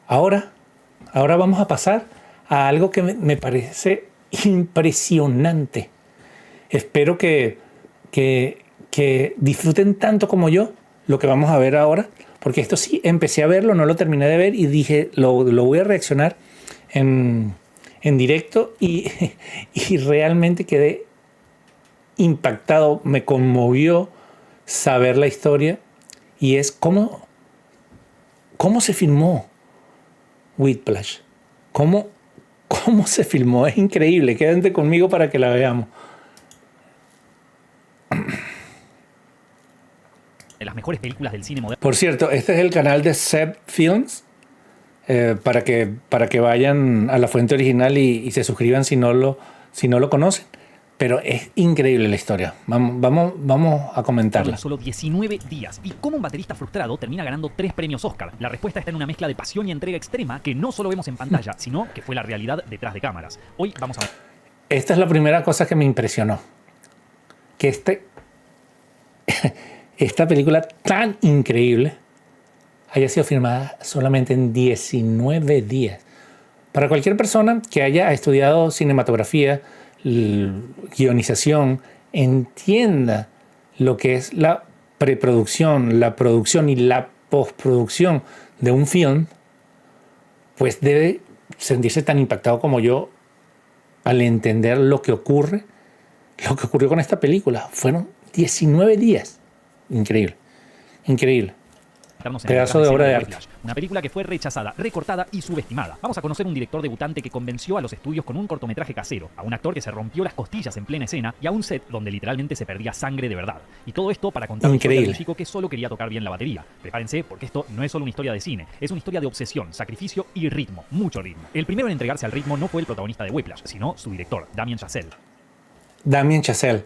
Ahora, ahora vamos a pasar a algo que me parece impresionante. Espero que disfruten tanto como yo lo que vamos a ver ahora, porque esto sí, empecé a verlo, no lo terminé de ver y dije, lo voy a reaccionar en, en directo y realmente quedé impactado, me conmovió saber la historia y es cómo se filmó Whiplash. ¿Cómo, ¿Cómo se filmó? Es increíble. Quédate conmigo para que la veamos. De las mejores películas del cine moderno. Por cierto, este es el canal de Seb Films. Para que vayan a la fuente original y se suscriban si no lo conocen. Pero es increíble la historia. Vamos a comentarla. En solo 19 días. ¿Y cómo un baterista frustrado termina ganando 3 premios Oscar? La respuesta está en una mezcla de pasión y entrega extrema que no solo vemos en pantalla, sino que fue la realidad detrás de cámaras. Hoy vamos a ver. Esta es la primera cosa que me impresionó. Que esta película tan increíble haya sido filmada solamente en 19 días. Para cualquier persona que haya estudiado cinematografía, guionización, entienda lo que es la preproducción, la producción y la postproducción de un film, pues debe sentirse tan impactado como yo al entender lo que ocurrió con esta película. Fueron 19 días. Increíble, increíble. Pedazo de obra de arte. Una película que fue rechazada, recortada y subestimada. Vamos a conocer un director debutante que convenció a los estudios con un cortometraje casero, a un actor que se rompió las costillas en plena escena y a un set donde literalmente se perdía sangre de verdad. Y todo esto para contar la historia de un chico que solo quería tocar bien la batería. Prepárense porque esto no es solo una historia de cine, es una historia de obsesión, sacrificio y ritmo, mucho ritmo. El primero en entregarse al ritmo no fue el protagonista de Whiplash, sino su director, Damien Chazelle. Damien Chazelle,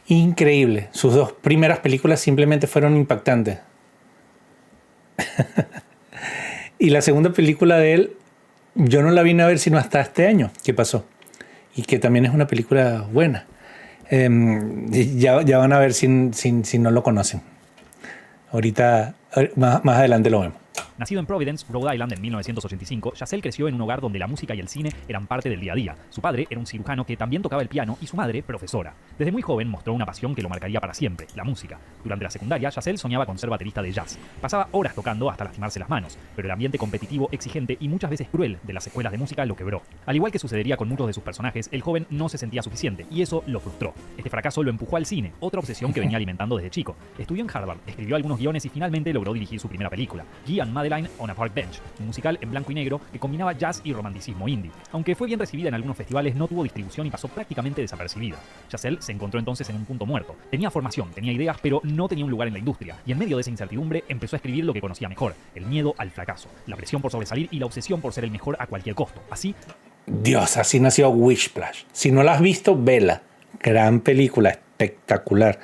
increíble. Sus 2 primeras películas simplemente fueron impactantes. Y la segunda película de él, yo no la vine a ver sino hasta este año que pasó. Y que también es una película buena. Ya van a ver si no lo conocen. Ahorita, más adelante lo vemos. Nacido en Providence, Rhode Island en 1985, Chazelle creció en un hogar donde la música y el cine eran parte del día a día. Su padre era un cirujano que también tocaba el piano y su madre, profesora. Desde muy joven mostró una pasión que lo marcaría para siempre, la música. Durante la secundaria, Chazelle soñaba con ser baterista de jazz. Pasaba horas tocando hasta lastimarse las manos, pero el ambiente competitivo, exigente y muchas veces cruel de las escuelas de música lo quebró. Al igual que sucedería con muchos de sus personajes, el joven no se sentía suficiente y eso lo frustró. Este fracaso lo empujó al cine, otra obsesión que venía alimentando desde chico. Estudió en Harvard, escribió algunos guiones y finalmente logró dirigir su primera película, Guy and Madeline on a Park Bench, un musical en blanco y negro que combinaba jazz y romanticismo indie. Aunque fue bien recibida en algunos festivales, no tuvo distribución y pasó prácticamente desapercibida. Chazelle se encontró entonces en un punto muerto. Tenía formación, tenía ideas, pero no tenía un lugar en la industria. Y en medio de esa incertidumbre empezó a escribir lo que conocía mejor: el miedo al fracaso, la presión por sobresalir y la obsesión por ser el mejor a cualquier costo. Así, Dios, así nació Whiplash. Si no la has visto, vela. Gran película, espectacular.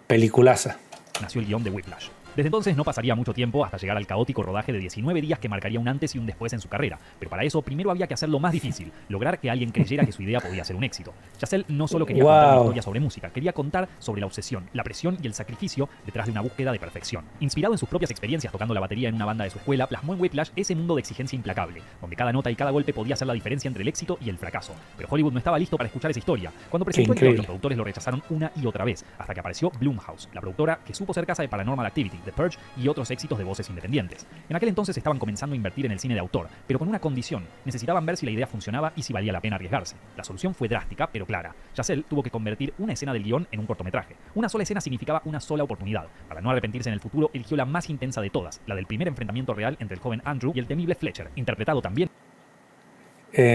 Peliculaza. nació el guión de Whiplash. Desde entonces no pasaría mucho tiempo hasta llegar al caótico rodaje de 19 días que marcaría un antes y un después en su carrera, pero para eso primero había que hacerlo más difícil, lograr que alguien creyera que su idea podía ser un éxito. Chazelle no solo quería contar una historia sobre música, quería contar sobre la obsesión, la presión y el sacrificio detrás de una búsqueda de perfección. Inspirado en sus propias experiencias tocando la batería en una banda de su escuela, plasmó en Whiplash ese mundo de exigencia implacable, donde cada nota y cada golpe podía hacer la diferencia entre el éxito y el fracaso. Pero Hollywood no estaba listo para escuchar esa historia. Cuando presentó el guión, los productores lo rechazaron una y otra vez, hasta que apareció Blumhouse, la productora que supo ser casa de Paranormal Activity, The Purge y otros éxitos de voces independientes. En aquel entonces estaban comenzando a invertir en el cine de autor, pero con una condición: necesitaban ver si la idea funcionaba y si valía la pena arriesgarse. La solución fue drástica, pero clara. Chazelle tuvo que convertir una escena del guión en un cortometraje. Una sola escena significaba una sola oportunidad. Para no arrepentirse en el futuro, eligió la más intensa de todas, la del primer enfrentamiento real entre el joven Andrew y el temible Fletcher, interpretado también.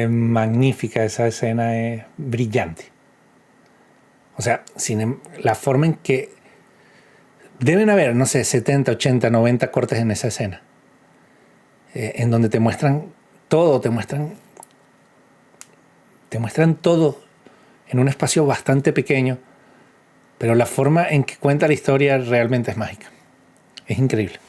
Magnífica esa escena, es brillante. O sea, la forma en que deben haber, no sé, 70, 80, 90 cortes en esa escena. En donde te muestran todo, te muestran todo en un espacio bastante pequeño, pero la forma en que cuenta la historia realmente es mágica. Es increíble.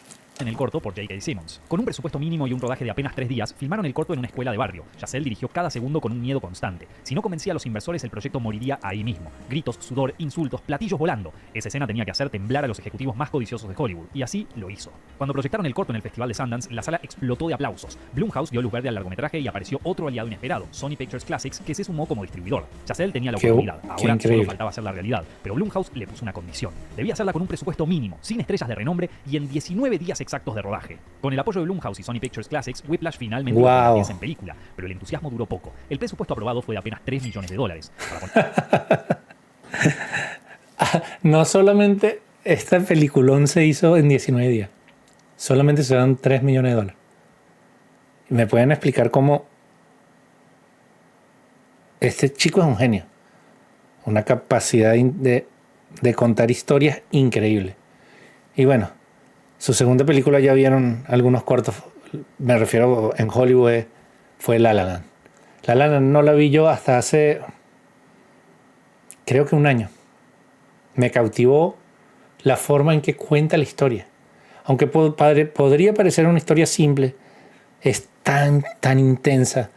en el corto por J.K. Simmons. Con un presupuesto mínimo y un rodaje de apenas 3 días, filmaron el corto en una escuela de barrio. Chazelle dirigió cada segundo con un miedo constante. Si no convencía a los inversores, el proyecto moriría ahí mismo. Gritos, sudor, insultos, platillos volando. Esa escena tenía que hacer temblar a los ejecutivos más codiciosos de Hollywood, y así lo hizo. Cuando proyectaron el corto en el Festival de Sundance, la sala explotó de aplausos. Blumhouse dio luz verde al largometraje y apareció otro aliado inesperado, Sony Pictures Classics, que se sumó como distribuidor. Chazelle tenía la oportunidad, ahora solo faltaba hacer la realidad, pero Blumhouse le puso una condición. Debía hacerla con un presupuesto mínimo, sin estrellas de renombre y en 19 días exactos de rodaje. Con el apoyo de Blumhouse y Sony Pictures Classics, Whiplash finalmente lo convirtió en película, pero el entusiasmo duró poco. El presupuesto aprobado fue de apenas $3 millones. No solamente esta peliculón se hizo en 19 días, solamente se dan $3 millones. ¿Me pueden explicar cómo este chico es un genio? Una capacidad de contar historias increíble. Y bueno, su segunda película ya vieron algunos cortos, me refiero en Hollywood, fue La La Land. La La Land no la vi yo hasta hace, creo que un año. Me cautivó la forma en que cuenta la historia. Aunque podría parecer una historia simple, es tan intensa.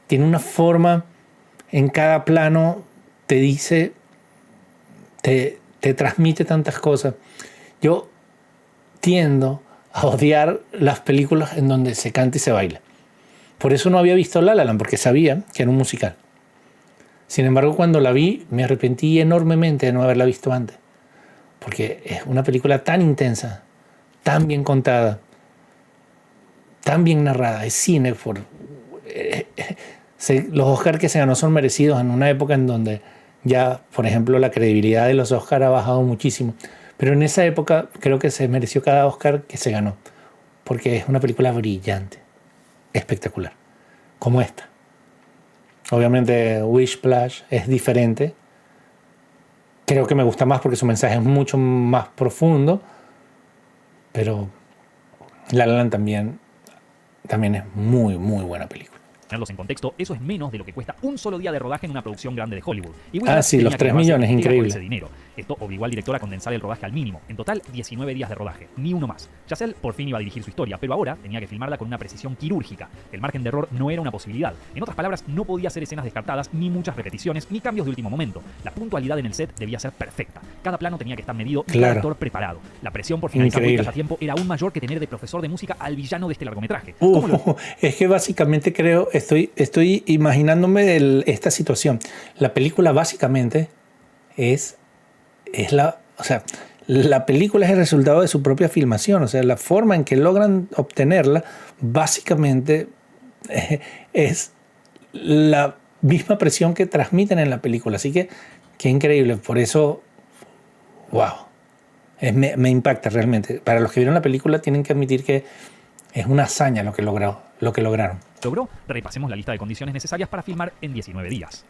Tiene una forma, en cada plano te dice, te transmite tantas cosas. Yo tiendo a odiar las películas en donde se canta y se baila. Por eso no había visto La La Land, porque sabía que era un musical. Sin embargo, cuando la vi, me arrepentí enormemente de no haberla visto antes. Porque es una película tan intensa, tan bien contada, tan bien narrada. Es cine. Los Oscars que se ganó son merecidos en una época en donde ya, por ejemplo, la credibilidad de los Oscars ha bajado muchísimo. Pero en esa época creo que se mereció cada Oscar que se ganó. Porque es una película brillante, espectacular, como esta. Obviamente Whiplash es diferente. Creo que me gusta más porque su mensaje es mucho más profundo. Pero La La Land también es muy buena película. Ponerlos en contexto, eso es menos de lo que cuesta un solo día de rodaje en una producción grande de Hollywood. Y sí, los 3 millones, increíble. Ese dinero. Esto obligó al director a condensar el rodaje al mínimo. En total, 19 días de rodaje, ni uno más. Chazelle por fin iba a dirigir su historia, pero ahora tenía que filmarla con una precisión quirúrgica. El margen de error no era una posibilidad. En otras palabras, no podía hacer escenas descartadas, ni muchas repeticiones, ni cambios de último momento. La puntualidad en el set debía ser perfecta. Cada plano tenía que estar medido y cada actor preparado. La presión por finalizar Whiplash a tiempo era aún mayor que tener de profesor de música al villano de este largometraje. Es que básicamente creo, estoy imaginándome esta situación. La película básicamente es la película es el resultado de su propia filmación. O sea, la forma en que logran obtenerla básicamente es la misma presión que transmiten en la película. Así que qué increíble. Por eso, wow. Me impacta realmente. Para los que vieron la película tienen que admitir que es una hazaña lo que lograron. ¿Logró? Repasemos la lista de condiciones necesarias para filmar en 19 días.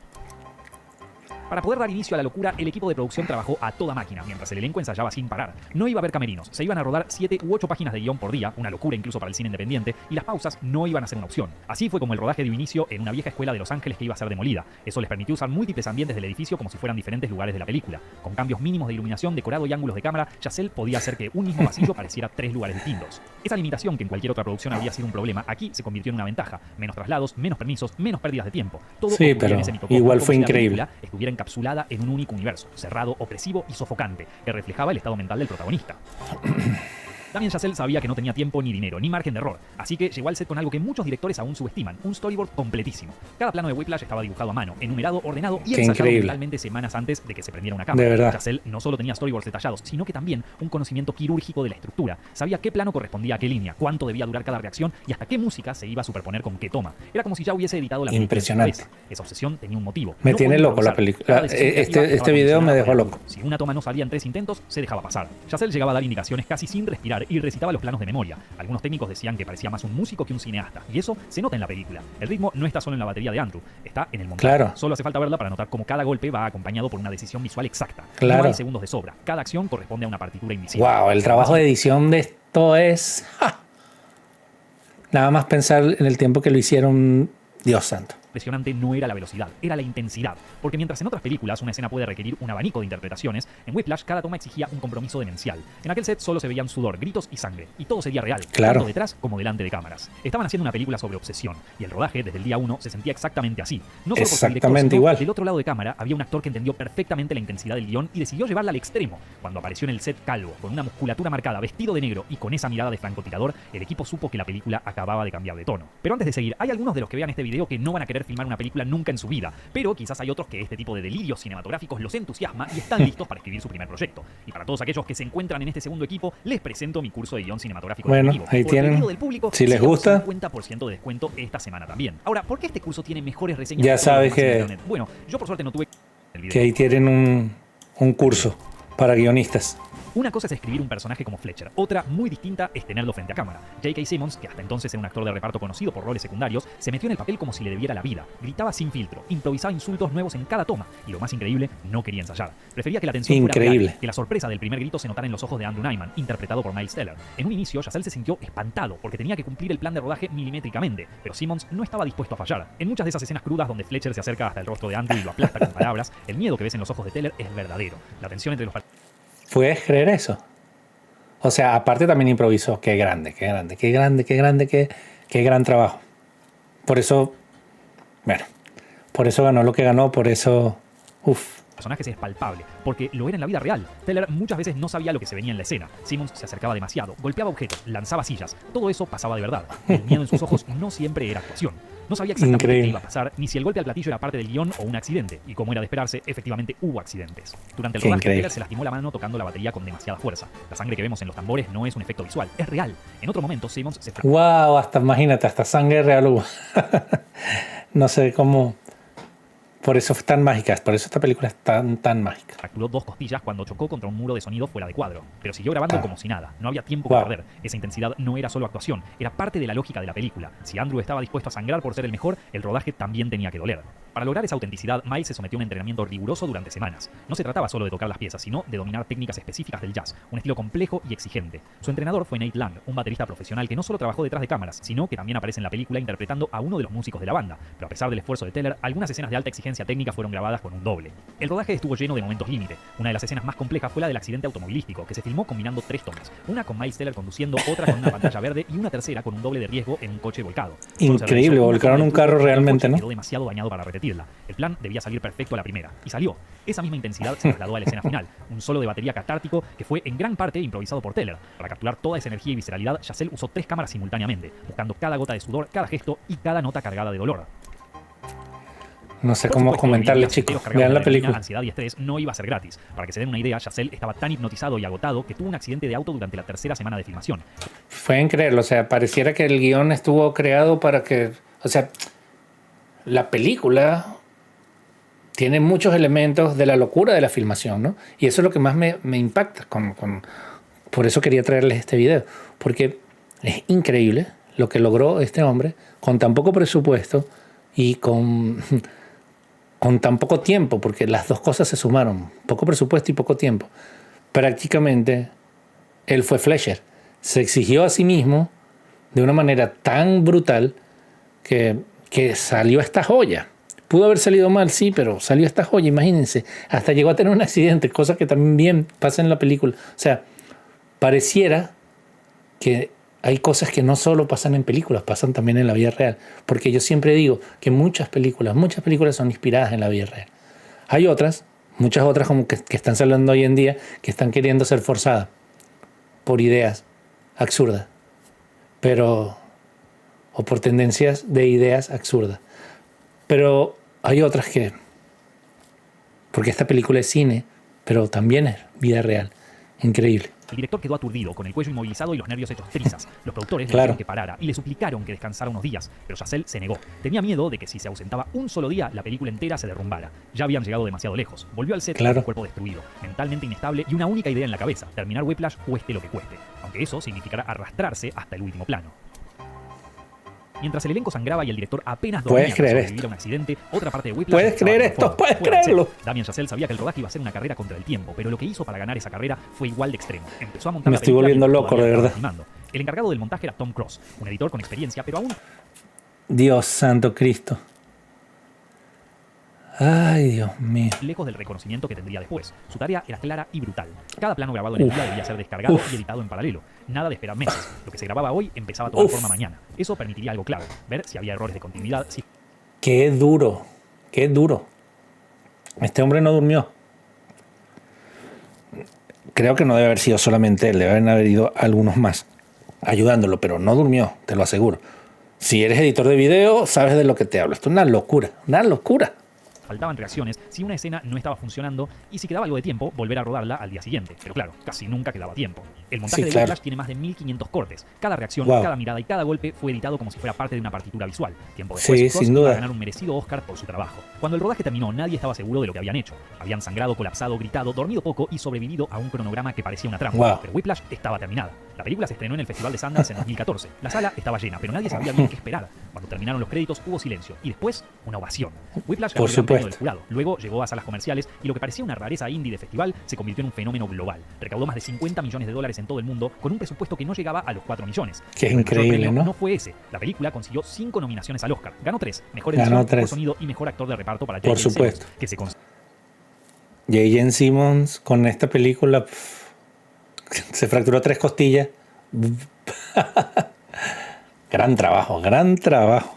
Para poder dar inicio a la locura, el equipo de producción trabajó a toda máquina, mientras el elenco ensayaba sin parar. No iba a haber camerinos, se iban a rodar 7 u 8 páginas de guión por día, una locura incluso para el cine independiente, y las pausas no iban a ser una opción. Así fue como el rodaje dio inicio en una vieja escuela de Los Ángeles que iba a ser demolida. Eso les permitió usar múltiples ambientes del edificio como si fueran diferentes lugares de la película. Con cambios mínimos de iluminación, decorado y ángulos de cámara, Chazelle podía hacer que un mismo pasillo pareciera 3 lugares distintos. Esa limitación, que en cualquier otra producción habría sido un problema, aquí se convirtió en una ventaja. Menos traslados, menos permisos, menos pérdidas de tiempo. Todo sí, pero igual fue increíble. La estuviera encapsulada en un único universo, cerrado, opresivo y sofocante, que reflejaba el estado mental del protagonista. También Chazelle sabía que no tenía tiempo ni dinero, ni margen de error, así que llegó al set con algo que muchos directores aún subestiman, un storyboard completísimo. Cada plano de Whiplash estaba dibujado a mano, enumerado, ordenado y ensayado mentalmente semanas antes de que se prendiera una cámara. De verdad. Chazelle no solo tenía storyboards detallados, sino que también un conocimiento quirúrgico de la estructura. Sabía qué plano correspondía a qué línea, cuánto debía durar cada reacción y hasta qué música se iba a superponer con qué toma. Era como si ya hubiese editado la película. Impresionante. Esa obsesión tenía un motivo. Me tiene loco la película. Este video me dejó loco. Si una toma no salía en 3 intentos, se dejaba pasar. Chazelle llegaba a dar indicaciones casi sin respirar y recitaba los planos de memoria. Algunos técnicos decían que parecía más un músico que un cineasta, y eso se nota en la película. El ritmo no está solo en la batería de Andrew, está en el montaje. Claro. Solo hace falta verla para notar cómo cada golpe va acompañado por una decisión visual exacta. Claro. No hay segundos de sobra. Cada acción corresponde a una partitura invisible. Wow, el trabajo de edición de esto es... ¡ja! Nada más pensar en el tiempo que lo hicieron, Dios santo. impresionante no era la velocidad, era la intensidad. Porque mientras en otras películas una escena puede requerir un abanico de interpretaciones, en Whiplash cada toma exigía un compromiso demencial. En aquel set solo se veían sudor, gritos y sangre, y todo sería real, Claro. tanto detrás como delante de cámaras. Estaban haciendo una película sobre obsesión, y el rodaje desde el día 1 se sentía exactamente así. No solo por su director, Exactamente sino igual. del otro lado de cámara había un actor que entendió perfectamente la intensidad del guión y decidió llevarla al extremo. Cuando apareció en el set calvo, con una musculatura marcada, vestido de negro y con esa mirada de francotirador, el equipo supo que la película acababa de cambiar de tono. Pero antes de seguir, hay algunos de los que vean este video que no van a querer filmar una película nunca en su vida, pero quizás hay otros que este tipo de delirios cinematográficos los entusiasma y están listos para escribir su primer proyecto. Y para todos aquellos que se encuentran en este segundo equipo, les presento mi curso de guión cinematográfico. Bueno, definitivo. ahí Por tienen. pedido del público, Si les sigue un gusta. 50% de descuento esta semana también. Ahora, ¿por qué este curso tiene mejores reseñas? Ya que todos los sabes demás en que- internet? Bueno, yo por suerte no tuve el video. Que ahí tienen un curso para guionistas. Una cosa es escribir un personaje como Fletcher, otra muy distinta es tenerlo frente a cámara. J.K. Simmons, que hasta entonces era un actor de reparto conocido por roles secundarios, se metió en el papel como si le debiera la vida. Gritaba sin filtro, improvisaba insultos nuevos en cada toma y lo más increíble, no quería ensayar. Prefería que la tensión fuera Increíble. real, que la sorpresa del primer grito se notara en los ojos de Andrew Nyman, interpretado por Miles Teller. En un inicio, Chazelle se sintió espantado porque tenía que cumplir el plan de rodaje milimétricamente, pero Simmons no estaba dispuesto a fallar. En muchas de esas escenas crudas donde Fletcher se acerca hasta el rostro de Andrew y lo aplasta con palabras, el miedo que ves en los ojos de Teller es verdadero. La tensión entre los ¿Puedes creer eso? O sea, aparte también improvisó. Qué grande, qué grande, qué grande, qué grande, qué gran trabajo. Por eso, bueno, por eso ganó lo que ganó, por eso, personajes es palpable, porque lo era en la vida real. Teller muchas veces no sabía lo que se venía en la escena. Simmons se acercaba demasiado, golpeaba objetos, lanzaba sillas. Todo eso pasaba de verdad. El miedo en sus ojos no siempre era actuación. No sabía exactamente Increíble. qué iba a pasar, ni si el golpe al platillo era parte del guión o un accidente. Y como era de esperarse, efectivamente hubo accidentes. Durante el Qué rodaje, increíble. Teller se lastimó la mano tocando la batería con demasiada fuerza. La sangre que vemos en los tambores no es un efecto visual, es real. En otro momento, Simmons se wow, hasta imagínate, hasta sangre real hubo. No sé cómo. Por eso es tan mágica, por eso esta película es tan mágica. fracturó 2 costillas cuando chocó contra un muro de sonido fuera de cuadro. Pero siguió grabando como si nada. No había tiempo que Wow. perder. Esa intensidad no era solo actuación, era parte de la lógica de la película. Si Andrew estaba dispuesto a sangrar por ser el mejor, el rodaje también tenía que doler. Para lograr esa autenticidad, Miles se sometió a un entrenamiento riguroso durante semanas. No se trataba solo de tocar las piezas, sino de dominar técnicas específicas del jazz, un estilo complejo y exigente. Su entrenador fue Nate Lang, un baterista profesional que no solo trabajó detrás de cámaras, sino que también aparece en la película interpretando a uno de los músicos de la banda. Pero a pesar del esfuerzo de Teller, algunas escenas de alta exigencia técnica fueron grabadas con un doble. El rodaje estuvo lleno de momentos límite. Una de las escenas más complejas fue la del accidente automovilístico, que se filmó combinando 3 tomas. Una con Miles Teller conduciendo, otra con una pantalla verde y una tercera con un doble de riesgo en un coche volcado. Solo se Increíble, realizó una volcaron toma un del carro tubo y el realmente, coche ¿no? Quedó demasiado dañado para repetirla. El plan debía salir perfecto a la primera. Y salió. Esa misma intensidad se trasladó a la escena final. Un solo de batería catártico que fue en gran parte improvisado por Teller. Para capturar toda esa energía y visceralidad, Chazelle usó 3 cámaras simultáneamente, buscando cada gota de sudor, cada gesto y cada nota cargada de dolor. No sé Por cómo supuesto, comentarle, vivir días chicos. enteros cargados Vean de la adrenalina, película. Ansiedad y estrés no iba a ser gratis. Para que se den una idea, Chazelle estaba tan hipnotizado y agotado que tuvo un accidente de auto durante la tercera semana de filmación. Pueden creerlo, o sea, pareciera que el guión estuvo creado para que, o sea, la película tiene muchos elementos de la locura de la filmación, ¿no? Y eso es lo que más me impacta. Por eso quería traerles este video, porque es increíble lo que logró este hombre con tan poco presupuesto y con tan poco tiempo, porque las dos cosas se sumaron, poco presupuesto y poco tiempo. Prácticamente él fue Fletcher. Se exigió a sí mismo de una manera tan brutal que salió esta joya. Pudo haber salido mal, sí, pero salió esta joya, imagínense. Hasta llegó a tener un accidente, cosa que también bien pasa en la película. O sea, pareciera que hay cosas que no solo pasan en películas, pasan también en la vida real. Porque yo siempre digo que muchas películas son inspiradas en la vida real. Hay otras, muchas otras como que están saliendo hoy en día, que están queriendo ser forzadas por ideas absurdas. O por tendencias de ideas absurdas. Pero hay otras que, porque esta película es cine, pero también es vida real. Increíble. El director quedó aturdido, con el cuello inmovilizado y los nervios hechos trizas. Los productores le Claro. dijeron que parara y le suplicaron que descansara unos días, pero Chazelle se negó. Tenía miedo de que si se ausentaba un solo día, la película entera se derrumbara. Ya habían llegado demasiado lejos. Volvió al set Claro. con el cuerpo destruido, mentalmente inestable y una única idea en la cabeza: terminar Whiplash cueste lo que cueste, aunque eso significará arrastrarse hasta el último plano. Mientras el elenco sangraba y el director apenas dormía ¿Puedes para creer sobrevivir esto? a un accidente, otra parte de Whiplash ¿Puedes estaba creer tomando esto? forma. ¿Puedes Fuera del set, creerlo? Damien Chazelle sabía que el rodaje iba a ser una carrera contra el tiempo, pero lo que hizo para ganar esa carrera fue igual de extremo. Empezó a montar Me la estoy película volviendo mientras loco, todavía de estaba verdad. filmando. El encargado del montaje era Tom Cross, un editor con experiencia, pero aún Dios santo Cristo. Ay, Dios mío. lejos del reconocimiento que tendría después. Su tarea era clara y brutal. Cada plano grabado en el día debía ser descargado y editado en paralelo. Nada de esperar meses. Lo que se grababa hoy empezaba a tomar forma mañana. Eso permitiría algo clave, ver si había errores de continuidad. Qué duro, qué duro. Este hombre no durmió. Creo que no debe haber sido solamente él, deben haber ido algunos más ayudándolo, pero no durmió, te lo aseguro. Si eres editor de video, sabes de lo que te hablo. Esto es una locura, una locura. Faltaban reacciones si una escena no estaba funcionando y si quedaba algo de tiempo, volver a rodarla al día siguiente. Pero claro, casi nunca quedaba tiempo. El montaje de Whiplash tiene más de 1500 cortes. Cada reacción, cada mirada y cada golpe fue editado como si fuera parte de una partitura visual. Tiempo después, Frost iba a ganar un merecido Oscar por su trabajo. Cuando el rodaje terminó, nadie estaba seguro de lo que habían hecho. Habían sangrado, colapsado, gritado, dormido poco y sobrevivido a un cronograma que parecía una trampa. Pero Whiplash estaba terminada. La película se estrenó en el Festival de Sundance en 2014. La sala estaba llena, pero nadie sabía bien qué esperar. Cuando terminaron los créditos hubo silencio y después una ovación. Whiplash ganó el gran premio del jurado. Luego llegó a salas comerciales y lo que parecía una rareza indie de festival se convirtió en un fenómeno global. Recaudó más de $50 millones en todo el mundo con un presupuesto que no llegaba a los 4 millones. Que es increíble, ¿no? No fue ese. La película consiguió 5 nominaciones al Oscar. Ganó 3. Mejor edición, mejor sonido y mejor actor de reparto para J.J. Simmons, que se J.J. Simmons con esta película se fracturó 3 costillas. Gran trabajo, gran trabajo.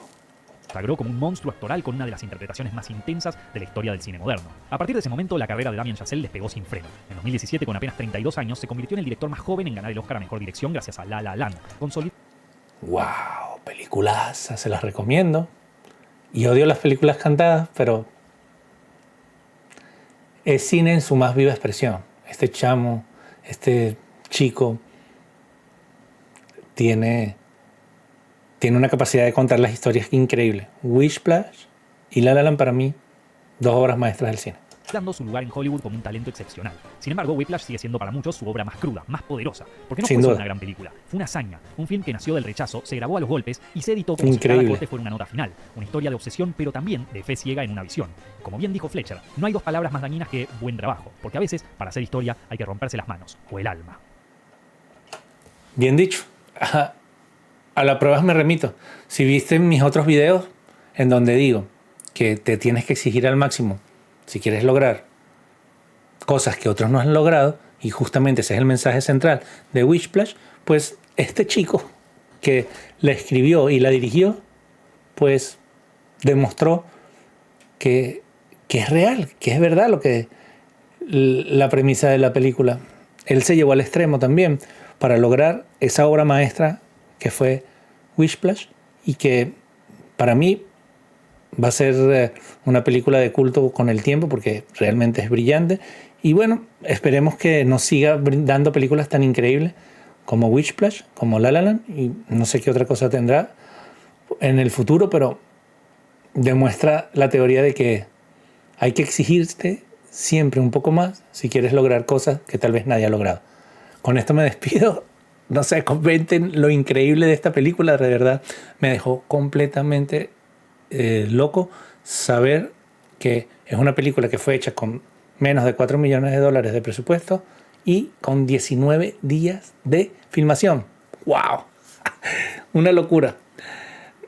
Consagró como un monstruo actoral con una de las interpretaciones más intensas de la historia del cine moderno. A partir de ese momento, la carrera de Damien Chazelle despegó sin freno. En 2017, con apenas 32 años, se convirtió en el director más joven en ganar el Oscar a Mejor Dirección gracias a La La Land. ¡Wow! Peliculaza, se las recomiendo. Y odio las películas cantadas, pero es cine en su más viva expresión. Este chamo, este chico, tiene una capacidad de contar las historias increíble. Whiplash y La La Land para mí, 2 obras maestras del cine. Dando su lugar en Hollywood como un talento excepcional. Sin embargo, Whiplash sigue siendo para muchos su obra más cruda, más poderosa. Porque no fue solo una gran película, fue una hazaña. Un film que nació del rechazo, se grabó a los golpes y se editó como si cada corte fuera una nota final. Una historia de obsesión, pero también de fe ciega en una visión. Como bien dijo Fletcher, no hay 2 palabras más dañinas que buen trabajo. Porque a veces, para hacer historia, hay que romperse las manos o el alma. Bien dicho. A las pruebas me remito. Si viste mis otros videos en donde digo que te tienes que exigir al máximo si quieres lograr cosas que otros no han logrado, y justamente ese es el mensaje central de Whiplash, pues este chico que la escribió y la dirigió, pues demostró que es real, que es verdad lo que la premisa de la película. Él se llevó al extremo también para lograr esa obra maestra que fue Whiplash, y que para mí va a ser una película de culto con el tiempo porque realmente es brillante. Y bueno, esperemos que nos siga dando películas tan increíbles como Whiplash, como La La Land, y no sé qué otra cosa tendrá en el futuro, pero demuestra la teoría de que hay que exigirte siempre un poco más si quieres lograr cosas que tal vez nadie ha logrado. Con esto me despido. No sé, comenten lo increíble de esta película. De verdad, me dejó completamente loco saber que es una película que fue hecha con menos de $4 millones de presupuesto y con 19 días de filmación. ¡Wow! Una locura.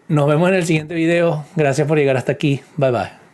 Nos vemos en el siguiente video. Gracias por llegar hasta aquí. Bye bye.